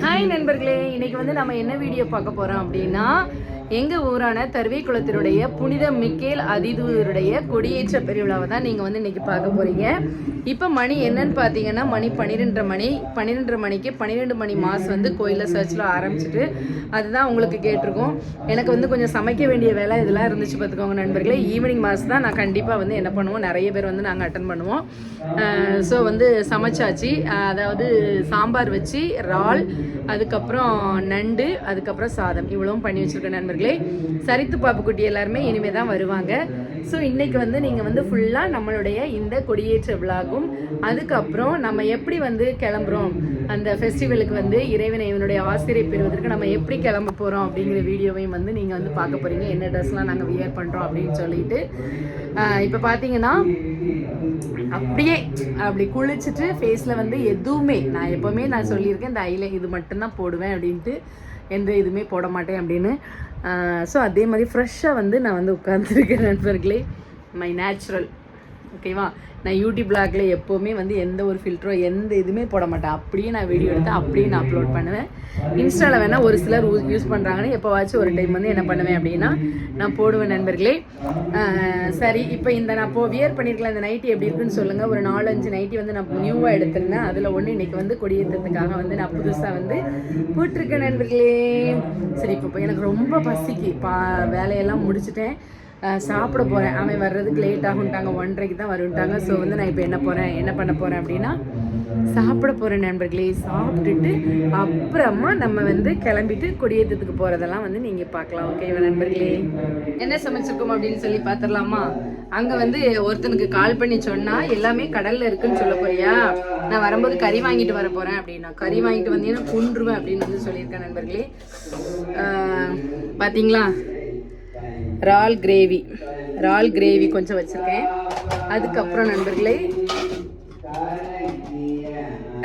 Hi நண்பர்களே, இன்னைக்கு வந்து நம்ம என்ன வீடியோ பார்க்க போறோம் அப்படின்னா, எங்க ஊரான தருவைக்குளத்தினுடைய புனித மிக்கேல் அதிதூதருடைய கொடியேற்ற பெருவிழாவை தான் நீங்க வந்து இன்னைக்கு பார்க்க போறீங்க. இப்போ மணி என்னன்னு பார்த்தீங்கன்னா, மணி 12:30 மணிக்கு 12 மணி மாஸ் வந்து கோயிலில் சர்ச்சில் ஆரம்பிச்சிட்டு அதுதான் உங்களுக்கு கேட்டிருக்கோம். எனக்கு வந்து கொஞ்சம் சமைக்க வேண்டிய வேலை இதெல்லாம் இருந்துச்சு பார்த்துக்கோங்க நண்பர்களே. ஈவினிங் மாஸ் தான் நான் கண்டிப்பாக வந்து என்ன பண்ணுவோம், நிறைய பேர் வந்து நாங்கள் அட்டன் பண்ணுவோம். ஸோ வந்து சமைச்சாச்சு. அதாவது சாம்பார் வச்சு இறால், அதுக்கப்புறம் நண்டு, அதுக்கப்புறம் சாதம் இவ்வளவும் பண்ணி வச்சுருக்கேன் நண்பர்களே. சரித்து பாப்புக்குட்டி எல்லாருமே இனிமேல் தான் வருவாங்க. ஸோ இன்றைக்கி வந்து நீங்கள் வந்து ஃபுல்லாக நம்மளுடைய இந்த கொடியேற்ற விழாக்கும் அதுக்கப்புறம் நம்ம எப்படி வந்து கிளம்புறோம் அந்த ஃபெஸ்டிவலுக்கு வந்து இறைவனை இவனுடைய ஆசிரியர் பெறுவதற்கு நம்ம எப்படி கிளம்ப போகிறோம் அப்படிங்கிற வீடியோவையும் வந்து நீங்கள் வந்து பார்க்க போகிறீங்க. என்ன ட்ரெஸ்லாம் நாங்கள் வியர் பண்ணுறோம் அப்படின்னு சொல்லிட்டு இப்போ பார்த்தீங்கன்னா அப்படியே அப்படி குளிச்சுட்டு ஃபேஸில் வந்து எதுவுமே நான் எப்போவுமே நான் சொல்லியிருக்கேன், இந்த ஐல இது மட்டும்தான் போடுவேன் அப்படின்ட்டு, எந்த இதுவுமே போட மாட்டேன் அப்படின்னு. ஸோ அதே மாதிரி ஃப்ரெஷ்ஷாக வந்து நான் வந்து உட்காந்துருக்கேன் நண்பர்களே. மை நேச்சுரல், ஓகேவா? நான் யூடியூப் பிளாக்ல எப்போவுமே வந்து எந்த ஒரு ஃபில்டரோ எந்த இதுவுமே போட மாட்டேன். அப்படியே நான் வீடியோ எடுத்து அப்படியே நான் அப்லோட் பண்ணுவேன். இன்ஸ்டாவில் வேணால் ஒரு சிலர் யூஸ் பண்ணுறாங்கன்னு எப்போவாச்சும் ஒரு டைம் வந்து என்ன பண்ணுவேன் அப்படின்னா நான் போடுவேன் நண்பர்களே. சரி, இப்போ இந்த நான் வியர் பண்ணியிருக்கலாம் இந்த நைட்டி எப்படி இருக்குன்னு சொல்லுங்கள். ஒரு 4-5 நைட்டி வந்து நான் நியூவாக எடுத்திருந்தேன். அதில் ஒன்று இன்றைக்கி வந்து கொடியேற்றத்துக்காக வந்து நான் புதுசாக வந்து போட்டிருக்கேன் நண்பர்களே. சரி, இப்போ எனக்கு ரொம்ப பசிக்கு வேலையெல்லாம் முடிச்சுட்டேன், சாப்பிட போகிறேன். அவன் வர்றதுக்கு லேட் ஆகுன்ட்டாங்க, 1:30க்கு தான் வருன்ட்டாங்க. ஸோ வந்து நான் இப்போ என்ன பண்ண போகிறேன் அப்படின்னா சாப்பிட போகிறேன் நண்பர்களே. சாப்பிட்டுட்டு அப்புறமா நம்ம வந்து கிளம்பிட்டு கொடியேற்றத்துக்கு போகிறதெல்லாம் வந்து நீங்கள் பார்க்கலாம். ஓகேவா நண்பர்களே? என்ன சமைச்சிருக்கோம் அப்படின்னு சொல்லி பார்த்துடலாமா? அங்கே வந்து ஒருத்தனுக்கு கால் பண்ணி சொன்னால் எல்லாமே கடலில் இருக்குன்னு சொல்ல போறியா, நான் வரும்போது கறி வாங்கிட்டு வர போகிறேன் அப்படின்னா, கறி வாங்கிட்டு வந்தீங்கன்னா கொன்றுவேன் அப்படின்னு வந்து சொல்லியிருக்கேன் நண்பர்களே. பார்த்தீங்களா, இறால் கிரேவி கொஞ்சம் வச்சுருக்கேன். அதுக்கப்புறம் நண்பர்களே,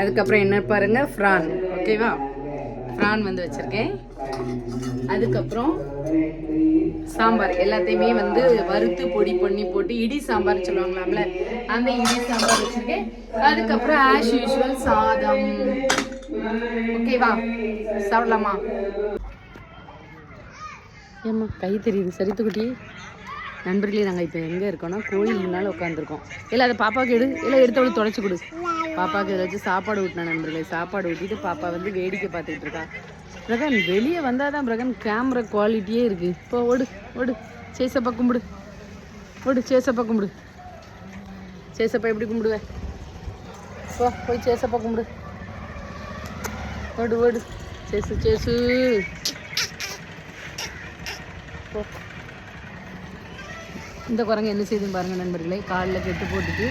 அதுக்கப்புறம் என்ன பாருங்க, ஃப்ரான், ஓகேவா? ஃப்ரான் வந்து வச்சுருக்கேன். அதுக்கப்புறம் சாம்பார் எல்லாத்தையுமே வந்து வறுத்து பொடி பண்ணி போட்டு இடி சாம்பார் சொல்லுவாங்களாம்ல, அந்த இடி சாம்பார் வச்சுருக்கேன். அதுக்கப்புறம் ஆஸ் யூஷுவல் சாதம். ஓகேவா? சாப்பிடலாமா? ஏம்மா கை தெரியுது சரித்துக்குட்டி. நண்பர்களே, நாங்கள் இப்போ எங்கே இருக்கோன்னா கோயில் முன்னால் உட்காந்துருக்கோம். இல்லை அதை பாப்பாவுக்கு இல்லை எடுத்தவளுக்கு தொலைச்சி கொடு. பாப்பாவுக்கு இதை வச்சு சாப்பாடு ஊட்டினா நண்பர்களே. சாப்பாடு ஊட்டிட்டு பாப்பா வந்து வேடிக்கை பார்த்துக்கிட்டு இருக்கா. பிரகன் வெளியே வந்தால் தான் பிரகன் கேமரா குவாலிட்டியே இருக்குது. இப்போ ஓடு சேசப்பா கும்பிடு. சேசப்பா கும்பிடு. சேசப்பா எப்படி கும்பிடுவேன்? போய் சேசப்பா கும்பிடு. ஓடு சேசு. இந்த குரங்கு என்ன செய்யுதுன்னு பாருங்க நண்பர்களே. காலில் கெட்டு போட்டுட்டு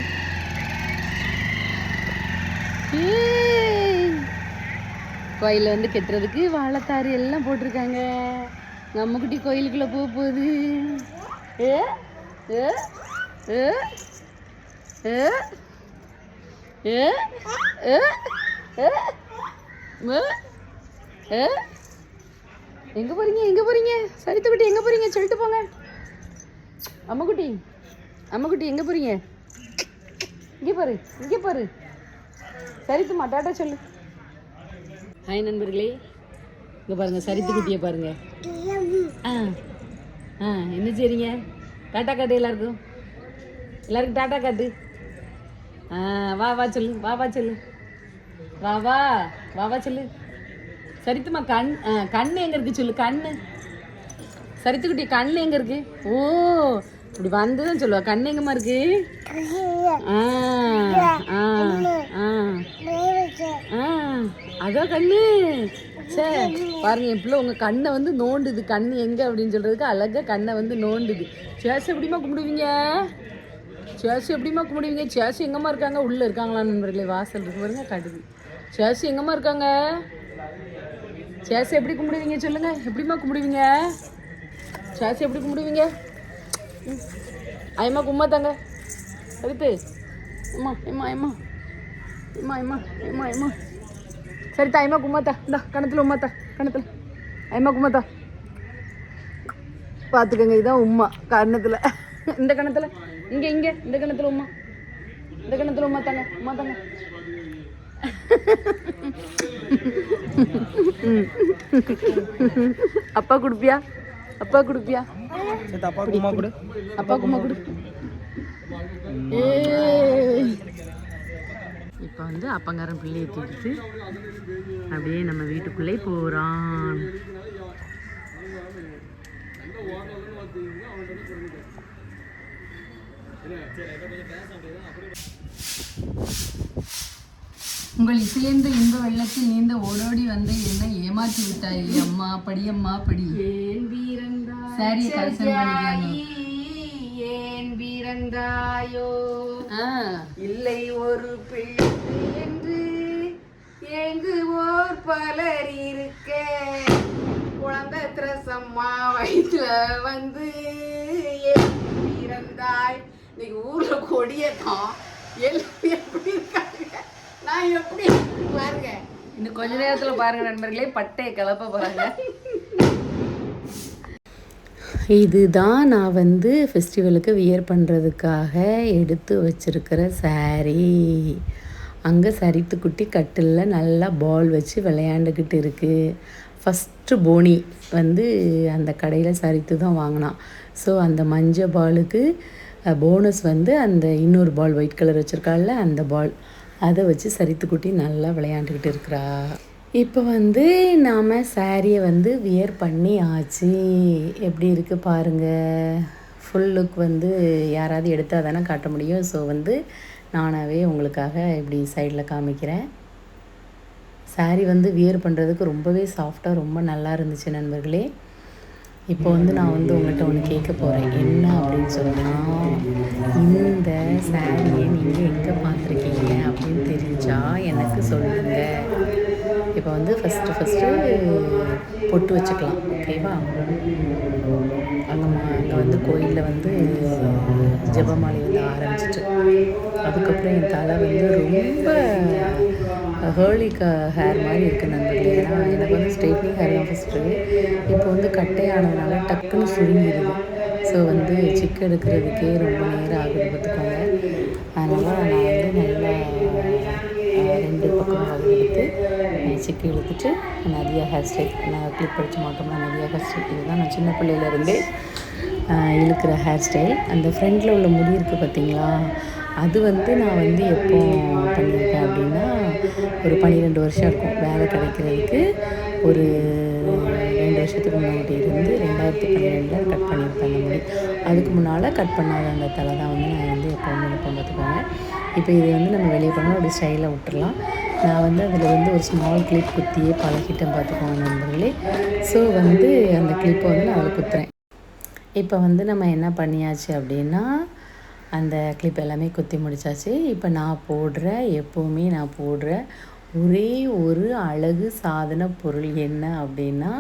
கோயிலில் வந்து கெட்டுறதுக்கு வாழைத்தாறு எல்லாம் போட்டிருக்காங்க. நம்ம குட்டி கோயிலுக்குள்ளே போகுது. எங்கே போகிறீங்க சரித்துக்குட்டி? எங்கே போகிறீங்க சொல்லிட்டு போங்க. அம்மாக்குட்டி எங்கே போகிறீங்க? இங்கே பாரு சரித்துமா, டாட்டா சொல்லு. ஹாய் நண்பர்களே, இங்கே பாருங்கள் சரித்துக்குட்டியை பாருங்கள். என்ன செய்றீங்க? டாட்டா காட்டு எல்லாருக்கும் டாட்டா காட்டு. வா சொல்லு. வா சொல்லு. சரித்துமா, கண்ணு எங்கே இருக்கு சொல்லு. கண்ணு சரித்துக்குட்டி, கண்ணு எங்கே இருக்கு? ஓ, இப்படி வந்து தான் சொல்லுவா. கண்ணு எங்கம்மா இருக்கு? அதான் கண்ணு. சரி பாருங்க, என் பிள்ளை உங்கள் கண்ணை வந்து நோண்டுது. கண்ணு எங்கே அப்படின்னு சொல்கிறதுக்கு அழகாக கண்ணை வந்து நோண்டுது. சேசு எப்படிமா கும்பிடுவீங்க? சேசு எங்கம்மா இருக்காங்க? உள்ளே இருக்காங்களா நண்பர்களே? வாசல் இருக்கு பாருங்க, காட்டுது. சேசு எங்கம்மா இருக்காங்க? சேசு எப்படி கும்பிடுவீங்க சொல்லுங்க? எப்படிமா கும்பிடுவீங்க? சேசு எப்படி கும்பிடுவீங்க? ஐயம்மா கும்மா தாங்க அதுக்கு. எம்மா சரி தாய்மா கும்மாத்தா. இந்தா கணத்தில் உம்மாத்தா, கணத்தில் ஐயம்மா கும்மாத்தா. பார்த்துக்கங்க, இதுதான் உம்மா கணத்தில். இந்த கணத்தில் இங்கே இந்த கணத்தில் உம்மா. இந்த கணத்தில் உம்மா தாங்க. அப்பா கொடுப்பியா? அப்பா கொடுப்பியா? அப்பா கும்மா கொடு. இப்போ வந்து அப்பங்காரன் பிள்ளையை தூக்கிட்டு அப்படியே நம்ம வீட்டுக்குள்ளே போகிறான். உங்கள் இசையந்த இன்ப வெள்ளத்தில் நீந்த ஓடோடி வந்து என்ன ஏமாற்றி விட்டாய் அம்மா. படி அம்மா படி. ஏன் வீரந்தாயோ இல்லை ஒரு பிள்ளை என்று ஏங்குவோர் பலர் இருக்க குழந்தை திரசம்மா வயிற்றுல வந்து ஏன் வீரந்தாய். இன்னைக்கு ஊர்ல கொடியேற்றம் எல்லாம் எப்படி இருக்காங்க, நான் எப்படி பாருங்க. இன்னும் கொஞ்ச நேரத்துல பாருங்க நண்பர்களே, பட்டையை கிளப்ப போறாங்க. இதுதான் நான் வந்து ஃபெஸ்டிவலுக்கு வியர் பண்ணுறதுக்காக எடுத்து வச்சுருக்கிற saree. அங்கே சரித்து குட்டி கட்டிலில் நல்லா பால் வச்சு விளையாண்டுக்கிட்டு இருக்குது. ஃபஸ்ட்டு போனி வந்து அந்த கடையில் சரித்து தான் வாங்கினான். ஸோ அந்த மஞ்சள் பாலுக்கு போனஸ் வந்து அந்த இன்னொரு பால் ஒயிட் கலர் வச்சுருக்காள்ல அந்த பால், அதை வச்சு சரித்து குட்டி நல்லா விளையாண்டுக்கிட்டு இருக்கிறா. இப்போ வந்து நாம் சாரியை வந்து வியர் பண்ணி ஆச்சு. எப்படி இருக்குது பாருங்கள். ஃபுல் லுக் வந்து யாராவது எடுத்தால் தானே காட்ட முடியும். ஸோ வந்து நானாகவே உங்களுக்காக இப்படி சைடில் காமிக்கிறேன். சாரி வந்து வியர் பண்ணுறதுக்கு ரொம்பவே சாஃப்டாக ரொம்ப நல்லா இருந்துச்சு நண்பர்களே. இப்போ வந்து நான் வந்து உங்கள்கிட்ட ஒன்று கேட்க போகிறேன். என்ன அப்படின்னு சொன்னால், இந்த சாரியை நீங்கள் எங்கே பார்த்துருக்கீங்க அப்படின்னு தெரிஞ்சால் எனக்கு சொல்லுங்கள். இப்போ வந்து ஃபஸ்ட்டு பொட்டு வச்சுக்கலாம், ஓகேவா? அங்கே வந்து கோயிலில் வந்து ஜெபமாலை வந்து ஆரம்பிச்சிட்டு அதுக்கப்புறம் என் தலை வந்து ரொம்ப ஹேர் மாதிரி இருக்குது நண்பர்களே. ஏன்னா எனக்கு வந்து ஸ்ட்ரெயிட்னிங் ஹேர் தான் ஃபஸ்ட்டு. இப்போ வந்து கட்டையானதுனால டக்குன்னு சுருங்கிடுது. ஸோ வந்து சிக்கு எடுக்கிறதுக்கே ரொம்ப நேரம் ஆகுது பார்த்துக்கோங்க. அதனால் நான் வந்து நல்லா 2 பக்கம் எடுத்து சிக்கு இழுத்துட்டு நிறையா ஹேர் ஸ்டைல், நான் கிளிப் படித்து மாட்டோம்னா நிறையா ஹேர் ஸ்டைல். இதுதான் நான் சின்ன பிள்ளையிலேருந்தே இழுக்கிற ஹேர் ஸ்டைல். அந்த ஃப்ரண்ட்டில் உள்ள முடி இருக்குது பார்த்தீங்களா, அது வந்து நான் வந்து எப்போ பண்ணியிருக்கேன் அப்படின்னா ஒரு 12 வருஷம் இருக்கும். வேலை கிடைக்கிறதுக்கு ஒரு 2 வருஷத்துக்கு முன்னாடி இருந்து 2012 கட் பண்ணியிருப்பேன் அந்த முடி. அதுக்கு முன்னால் கட் பண்ணாத அந்த தலை தான் வந்து நான் வந்து எப்போவுமே நிற்பேன் பார்த்துக்கோங்க. இப்போ இதை வந்து நம்ம வெளியே பண்ணால் அப்படி ஸ்டைலாக விட்டுறலாம். நான் வந்து அதில் வந்து ஒரு ஸ்மால் கிளிப் குத்தியே பழகிட்டேன் பார்த்துக்கோங்க நண்பர்களே. ஸோ வந்து அந்த கிளிப்பை வந்து நான் அதில் குத்துறேன். இப்போ வந்து நம்ம என்ன பண்ணியாச்சு அப்படின்னா அந்த கிளிப் எல்லாமே குத்தி முடித்தாச்சு. இப்போ எப்போவுமே நான் போடுற ஒரே ஒரு அழகு சாதன பொருள் என்ன அப்படின்னா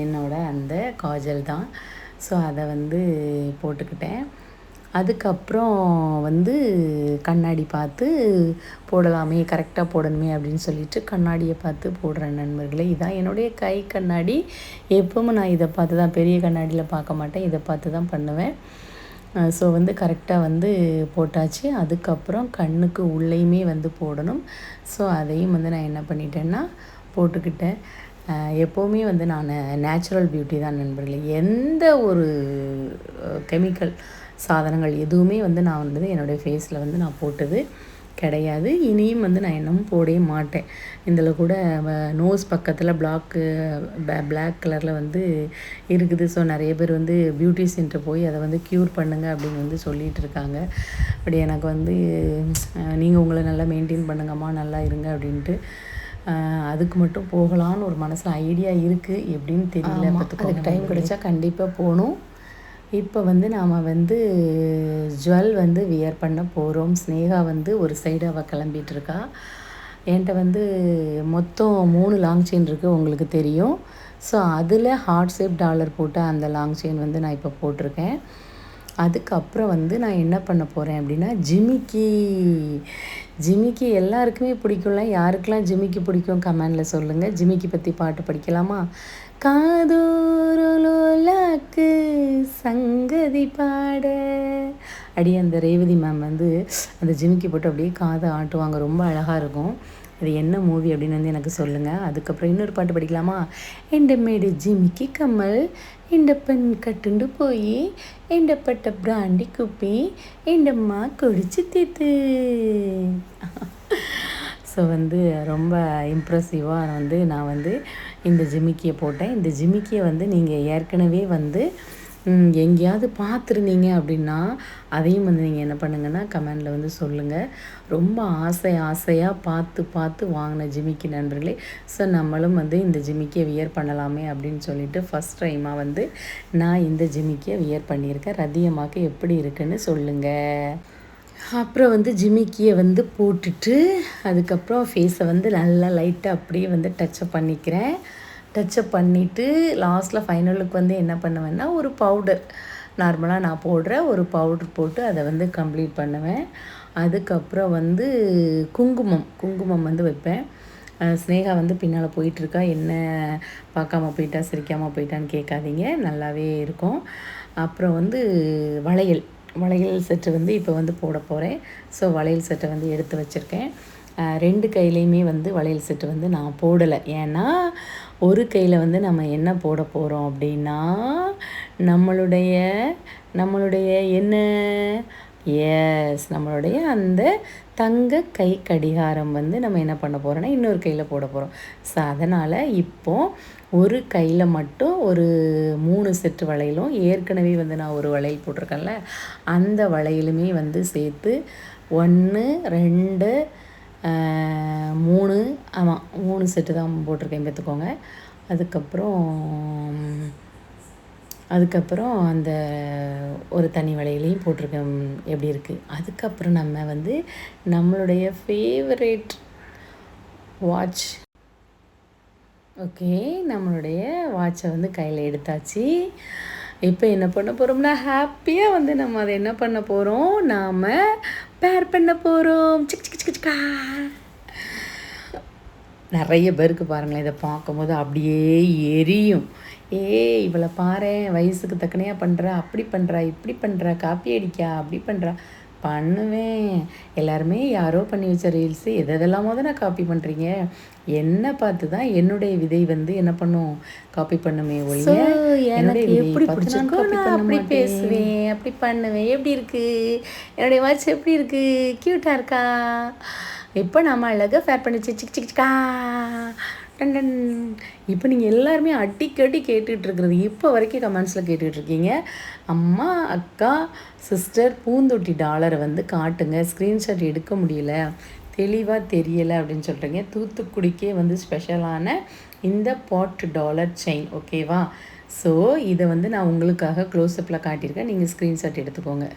என்னோடய அந்த காஜல் தான். ஸோ அதை வந்து போட்டுக்கிட்டேன். அதுக்கப்புறம் வந்து கண்ணாடி பார்த்து போடலாமே, கரெக்டாக போடணுமே அப்படின்னு சொல்லிட்டு கண்ணாடியை பார்த்து போடுறேன் நண்பர்களே. இதான் என்னுடைய கை கண்ணாடி. எப்பவுமே நான் இதை பார்த்து தான், பெரிய கண்ணாடியில் பார்க்க மாட்டேன், இதை பார்த்து தான் பண்ணுவேன். ஸோ வந்து கரெக்டாக வந்து போட்டாச்சு. அதுக்கப்புறம் கண்ணுக்கு உள்ளேயுமே வந்து போடணும். ஸோ அதையும் வந்து நான் என்ன பண்ணிட்டேன்னா போட்டுக்கிட்டேன். எப்போவுமே வந்து நான் நேச்சுரல் பியூட்டி தான் நண்பர்களே. எந்த ஒரு கெமிக்கல் சாதனங்கள் எதுவுமே வந்து நான் வந்து என்னுடைய ஃபேஸில் வந்து நான் போட்டது கிடையாது. இனியும் வந்து நான் இன்னமும் போடவே மாட்டேன். இதில் கூட நோஸ் பக்கத்தில் பிளாக் கலரில் வந்து இருக்குது. ஸோ நிறைய பேர் வந்து பியூட்டிஷியன்ட்ட போய் அதை வந்து க்யூர் பண்ணுங்க அப்படின்னு வந்து சொல்லிகிட்டு இருக்காங்க. அப்படி எனக்கு வந்து நீங்கள் உங்களை நல்லா மெயின்டைன் பண்ணுங்கம்மா, நல்லா இருங்க அப்படின்ட்டு அதுக்கு மட்டும் போகலான்னு ஒரு மனசில் ஐடியா இருக்குது. எப்படின்னு தெரியல. அதுக்கு டைம் கிடைச்சா கண்டிப்பாக போகணும். இப்போ வந்து நாம் வந்து ஜுவல் வந்து வியர் பண்ண போகிறோம். ஸ்னேகா வந்து ஒரு சைடு அவள் கிளம்பிகிட்ருக்கா. என்கிட்ட வந்து மொத்தம் 3 லாங் செயின் இருக்குது, உங்களுக்கு தெரியும். ஸோ அதில் ஹார்ட் ஷேப் டாலர் போட்ட அந்த லாங் செயின் வந்து நான் இப்போ போட்டிருக்கேன். அதுக்கப்புறம் வந்து நான் என்ன பண்ண போகிறேன் அப்படின்னா ஜிமிக்கி எல்லாருக்குமே பிடிக்கும்ல. யாருக்கெல்லாம் ஜிமிக்கி பிடிக்கும் கமெண்டில் சொல்லுங்கள். ஜிமிக்கி பற்றி பாட்டு படிக்கலாமா? காதோரலோலாக்கு சங்கதி பாட அடி அந்த ரேவதி மேம் வந்து அந்த ஜிமிக்கி போட்டு அப்படியே காதை ஆட்டுவாங்க. ரொம்ப அழகாக இருக்கும். இது என்ன மூவி அப்படின்னு வந்து எனக்கு சொல்லுங்கள். அதுக்கப்புறம் இன்னொரு பாட்டு படிக்கலாமா? எந்த மேடு ஜிமிக்கி கம்மல், எந்த பெண் கட்டுண்டு போய், எந்த பட்ட பிராண்டி குப்பி, எந்தம்மா குடிச்சு தீத்து. ஸோ வந்து ரொம்ப இம்ப்ரெசிவாக வந்து நான் வந்து இந்த ஜிமிக்கியை போட்டேன். இந்த ஜிமிக்கியை வந்து நீங்கள் ஏற்கனவே வந்து எங்கேயாவது பார்த்துருந்தீங்க அப்படின்னா அதையும் வந்து நீங்கள் என்ன பண்ணுங்கன்னா கமெண்டில் வந்து சொல்லுங்கள். ரொம்ப ஆசையாக பார்த்து வாங்கின ஜிமிக்கி நண்பர்களே. ஸோ நம்மளும் வந்து இந்த ஜிமிக்கியை வியர் பண்ணலாமே அப்படின்னு சொல்லிட்டு ஃபஸ்ட் டைமாக வந்து நான் இந்த ஜிமிக்கியை வியர் பண்ணியிருக்கேன். ரதியம்மாக்கு எப்படி இருக்குன்னு சொல்லுங்கள். அப்புறம் வந்து ஜிமிக்கியை வந்து போட்டுட்டு அதுக்கப்புறம் ஃபேஸை வந்து நல்லா லைட்டாக அப்படியே வந்து டச்சப் பண்ணிக்கிறேன். டச்சப் பண்ணிவிட்டு லாஸ்ட்டில் ஃபைனலுக்கு வந்து என்ன பண்ணுவேன்னா ஒரு பவுடர், நார்மலாக நான் போடுற ஒரு பவுடர் போட்டு அதை வந்து கம்ப்ளீட் பண்ணுவேன். அதுக்கப்புறம் வந்து குங்குமம் வந்து வைப்பேன். ஸ்னேகா வந்து பின்னால் போயிட்டுருக்கா, என்ன பார்க்காம போயிட்டா சிரிக்காமல் போயிட்டான்னு கேட்காதீங்க, நல்லாவே இருக்கும். அப்புறம் வந்து வளையல் செட்டு வந்து இப்போ வந்து போட போகிறேன். ஸோ வளையல் செட்டை வந்து எடுத்து வச்சுருக்கேன். 2 கையிலையுமே வந்து வளையல் செட்டு வந்து நான் போடலை. ஏன்னா ஒரு கையில் வந்து நம்ம என்ன போட போகிறோம் அப்படின்னா நம்மளுடைய என்ன நம்மளுடைய அந்த தங்க கை கடிகாரம் வந்து நம்ம என்ன பண்ண போகிறோன்னா இன்னொரு கையில் போட போகிறோம். ஸோ அதனால் இப்போது ஒரு கையில் மட்டும் ஒரு 3 செட்டு வளையலும், ஏற்கனவே வந்து நான் ஒரு வளையல் போட்டிருக்கேன்ல அந்த வளையலுமே வந்து சேர்த்து 1 2 3 ஆமாம் 3 செட்டு தான் போட்டிருக்கேன் பார்த்துக்கோங்க. அதுக்கப்புறம் அந்த ஒரு தனி வளையலையும் போட்டிருக்கேன். எப்படி இருக்குது? அதுக்கப்புறம் நம்ம வந்து நம்மளுடைய ஃபேவரேட் வாட்ச், ஓகே, நம்மளுடைய வாட்சை வந்து கையில் எடுத்தாச்சு. இப்போ என்ன பண்ண போகிறோம்னா ஹாப்பியாக வந்து நம்ம அதை என்ன பண்ண போகிறோம், நாம் பேர் பண்ண போகிறோம். சிக்கா நிறைய பேருக்கு பாருங்களேன் இதை பார்க்கும்போது அப்படியே எரியும். இவளை பாரேன் வயசுக்கு தக்கனையாக பண்ணுறா, அப்படி பண்ணுறா, இப்படி பண்ணுறா, காப்பி அடிக்கா, அப்படி பண்ணுறா. பண்ணுவேன். எல்லாருமே யாரோ பண்ணி வச்ச ரீல்ஸு எதெல்லாமோ தான் நான் காப்பி பண்ணுறீங்க. என்னை பார்த்து தான் என்னுடைய விதை வந்து என்ன பண்ணும், காப்பி பண்ணுமே ஒழிய என்னுடைய எப்படி பிடிச்சிருக்கோ நான் அப்படி பேசுவேன், அப்படி பண்ணுவேன். எப்படி இருக்குது என்னுடைய வாட்ச், எப்படி இருக்குது, க்யூட்டாக இருக்கா? இப்போ நம்ம அழகாக ஃபேர் பண்ணிச்சு சிக்கா டன். இப்போ நீங்கள் எல்லாருமே அடிக்கடி கேட்டுட்ருக்கிறது, இப்போ வரைக்கும் கமெண்ட்ஸில் கேட்டுட்ருக்கீங்க, அம்மா அக்கா சிஸ்டர் பூந்தொட்டி டாலரை வந்து காட்டுங்க, ஸ்க்ரீன்ஷாட் எடுக்க முடியல, தெளிவாக தெரியலை அப்படின்னு சொல்கிறீங்க. தூத்துக்குடிக்கே வந்து ஸ்பெஷலான இந்த பாட் டாலர் செயின், ஓகேவா? ஸோ இதை வந்து நான் உங்களுக்காக க்ளோஸ்அப்பில் காட்டியிருக்கேன், நீங்கள் ஸ்க்ரீன்ஷாட் எடுத்துக்கோங்க.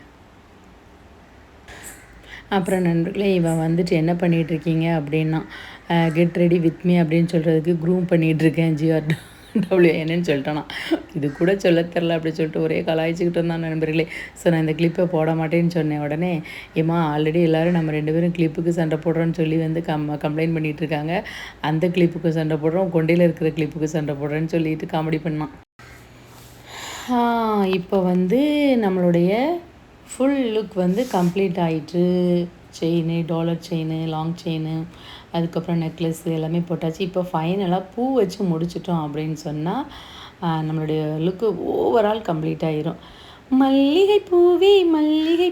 அப்புறம் நண்பர்களே, இவன் வந்துட்டு என்ன பண்ணிகிட்ருக்கீங்க அப்படின்னா கெட் ரெடி வித் மீ அப்படின்னு சொல்கிறதுக்கு க்ரூம் பண்ணிகிட்ருக்கேன் GRWNன்னு சொல்லிட்டேனா, இது கூட சொல்ல தெரில அப்படி சொல்லிட்டு ஒரே கலாய்ச்சிக்கிட்டு இருந்தான் நண்பர்களே. ஸோ நான் இந்த கிளிப்பை போட மாட்டேன்னு சொன்னேன். உடனே ஏமா ஆல்ரெடி எல்லோரும் நம்ம 2 பேரும் கிளிப்புக்கு சண்டை போடுறோன்னு சொல்லி வந்து கம்ப்ளைண்ட் பண்ணிகிட்ருக்காங்க, அந்த கிளிப்புக்கு சண்டை போடுறோம், கொண்டையில் இருக்கிற கிளிப்புக்கு சண்டை போடுறேன்னு சொல்லிட்டு காமெடி பண்ணான். இப்போ வந்து நம்மளுடைய ஃபுல் லுக் வந்து கம்ப்ளீட் ஆகிட்டு, chain, dollar chain, long chain, அதுக்கப்புறம் நெக்லஸ் எல்லாமே போட்டாச்சு. இப்போ ஃபைனலாக பூ வச்சு முடிச்சிட்டோம் அப்படின்னு சொன்னால் நம்மளுடைய லுக்கு ஓவரால் கம்ப்ளீட் ஆகிரும். மல்லிகை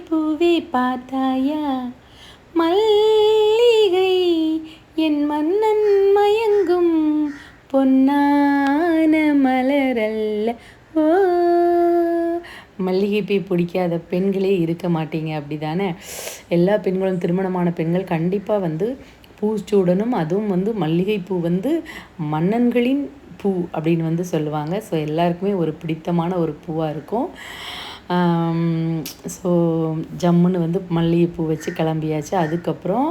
பூவே பார்த்தாயா, மல்லிகை என் மன்னன் மயங்கும் பொன்னான மலரல்ல, ஓ மல்லிகைப்பூ பிடிக்காத பெண்களே இருக்க மாட்டீங்க, அப்படி தானே? எல்லா பெண்களும், திருமணமான பெண்கள் கண்டிப்பாக வந்து பூச்சூடணும். அதுவும் வந்து மல்லிகைப்பூ வந்து மன்னன்களின் பூ அப்படின்னு வந்து சொல்லுவாங்க. ஸோ எல்லாருக்குமே ஒரு பிடித்தமான ஒரு பூவாக இருக்கும். ஸோ ஜம்முன்னு வந்து மல்லிகைப்பூ வச்சு கிளம்பியாச்சு. அதுக்கப்புறம்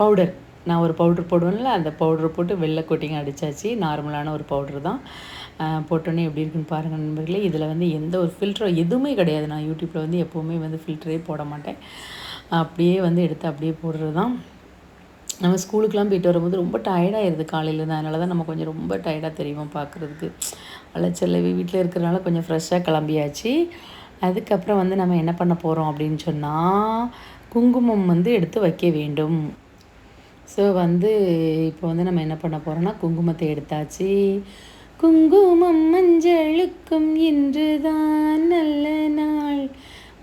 பவுடர், நான் ஒரு பவுட்ரு போடுவேன்ல, அந்த பவுட்ரு போட்டு வெள்ளை கோட்டிங் அடித்தாச்சு. நார்மலான ஒரு பவுட்ரு தான். போட்டோன்னே எப்படி இருக்குன்னு பாருங்கள் நண்பர்களே. இதில் வந்து எந்த ஒரு ஃபில்டரும் எதுவுமே கிடையாது. நான் யூடியூப்பில் வந்து எப்போவுமே வந்து ஃபில்டரே போட மாட்டேன், அப்படியே வந்து எடுத்து அப்படியே போடுறது தான். நம்ம ஸ்கூலுக்கெலாம் போயிட்டு வரும்போது ரொம்ப டயர்டாகிடுது காலையில் தான், அதனால தான் நம்ம கொஞ்சம் ரொம்ப டயர்டாக தெரியும் பார்க்குறதுக்கு. அலைச்சல் வீட்டில் இருக்கிறனால கொஞ்சம் ஃப்ரெஷ்ஷாக கிளம்பியாச்சு. அதுக்கப்புறம் வந்து நம்ம என்ன பண்ண போகிறோம் அப்படின்னு சொன்னால் குங்குமம் வந்து எடுத்து வைக்க வேண்டும். ஸோ வந்து இப்போ வந்து நம்ம என்ன பண்ண போகிறோம்னா குங்குமத்தை எடுத்தாச்சு. குங்குமம் மஞ்சளுக்கும் இன்றுதான் நல்ல நாள்,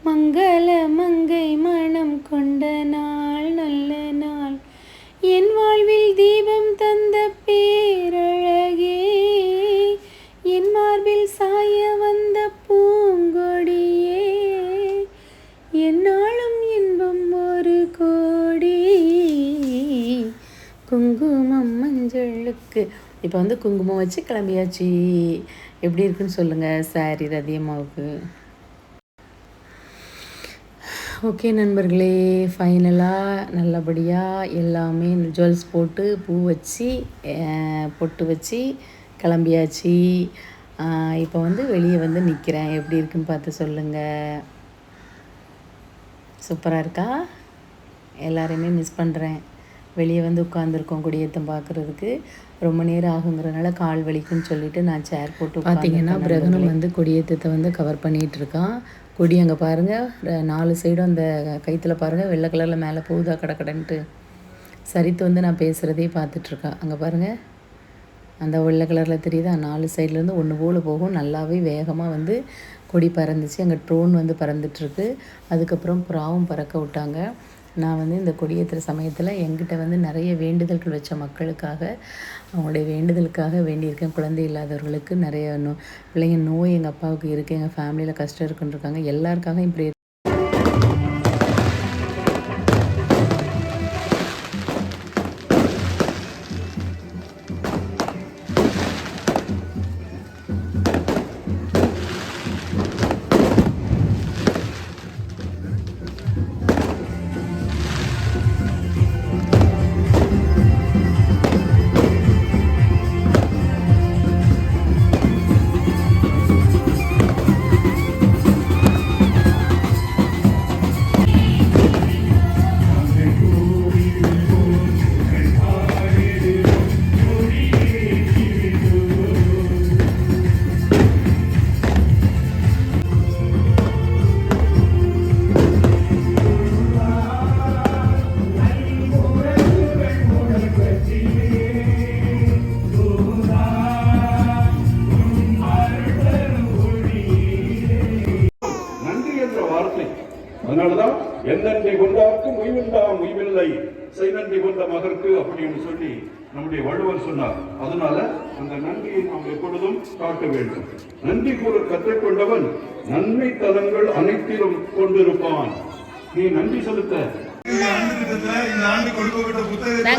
மங்கள மங்கை மனம் கொண்ட நாள் நல்ல நாள், என் வாழ்வில் தீபம் தந்த பேரழகே, என் மார்பில் சாய வந்த பூங்கொடியே, என்னாலும் இன்பம் ஒரு கோடி, குங்குமம் மஞ்சளுக்கு. இப்போ வந்து குங்குமம் வச்சு கிளம்பியாச்சு. எப்படி இருக்குன்னு சொல்லுங்கள் சாரி ரதியம்மாவுக்கு. ஓகே நண்பர்களே, ஃபைனலாக நல்லபடியாக எல்லாமே ஜுவல்ஸ் போட்டு பூ வச்சு பொட்டு வச்சு கிளம்பியாச்சு. இப்போ வந்து வெளியே வந்து நிற்கிறேன். எப்படி இருக்குன்னு பார்த்து சொல்லுங்கள். சூப்பராக இருக்கா? எல்லாரையுமே மிஸ் பண்ணுறேன். வெளியே வந்து உட்காந்துருக்கோம் கொடியேற்றம் பார்க்குறதுக்கு. ரொம்ப நேரம் ஆகுங்கிறதுனால கால் வலிக்குன்னு சொல்லிவிட்டு நான் சேர் போட்டு பார்த்தீங்கன்னா பிரகனம் வந்து கொடியேற்றத்தை வந்து கவர் பண்ணிகிட்ருக்கான். கொடி அங்கே பாருங்கள், 4 சைடும் அந்த கைத்தில் பாருங்கள் வெள்ளை கலரில் மேலே போகுதா கடக்கடன்ட்டு. சரித்து வந்து நான் பேசுகிறதே பார்த்துட்ருக்கா. அங்கே பாருங்கள் அந்த வெள்ளை கலரில் தெரியுதா, 4 சைட்லேருந்து ஒன்று போல் போகும். நல்லாவே வேகமாக வந்து கொடி பறந்துச்சு. அங்கே ட்ரோன் வந்து பறந்துட்டுருக்கு. அதுக்கப்புறம் புறாவும் பறக்க விட்டாங்க. நான் வந்து இந்த கொடியேற்றுற சமயத்தில் என்கிட்ட வந்து நிறைய வேண்டுதல்கள் வச்ச மக்களுக்காக, அவங்களுடைய வேண்டுதலுக்காக வேண்டியிருக்கேன். குழந்தை இல்லாதவர்களுக்கு நிறைய பிள்ளைங்க நோய் எங்கள் அப்பாவுக்கு இருக்குது, எங்கள் ஃபேமிலியில் கஷ்டம் இருக்குன்னு இருக்காங்க. எல்லாருக்காகவும் இப்படி அதனாலதான் எந்தன்றை கொண்டாருக்கும் உய்வுண்டாம் உய்வில்லை செய்நன்றி கொண்ட மகற்கு அப்படின்னு சொல்லி நம்முடைய வள்ளுவர் சொன்னார். அதனால அந்த நன்றியை நாம் எப்பொழுதும் காட்ட வேண்டும். நன்றி கூற கற்றுக்கொண்டவன் நன்மை தலங்கள் அனைத்திலும் கொண்டிருப்பான். நீ நன்றி செலுத்த இந்த ஆண்டு கொடுக்கப்பட்ட புத்தகத்தில்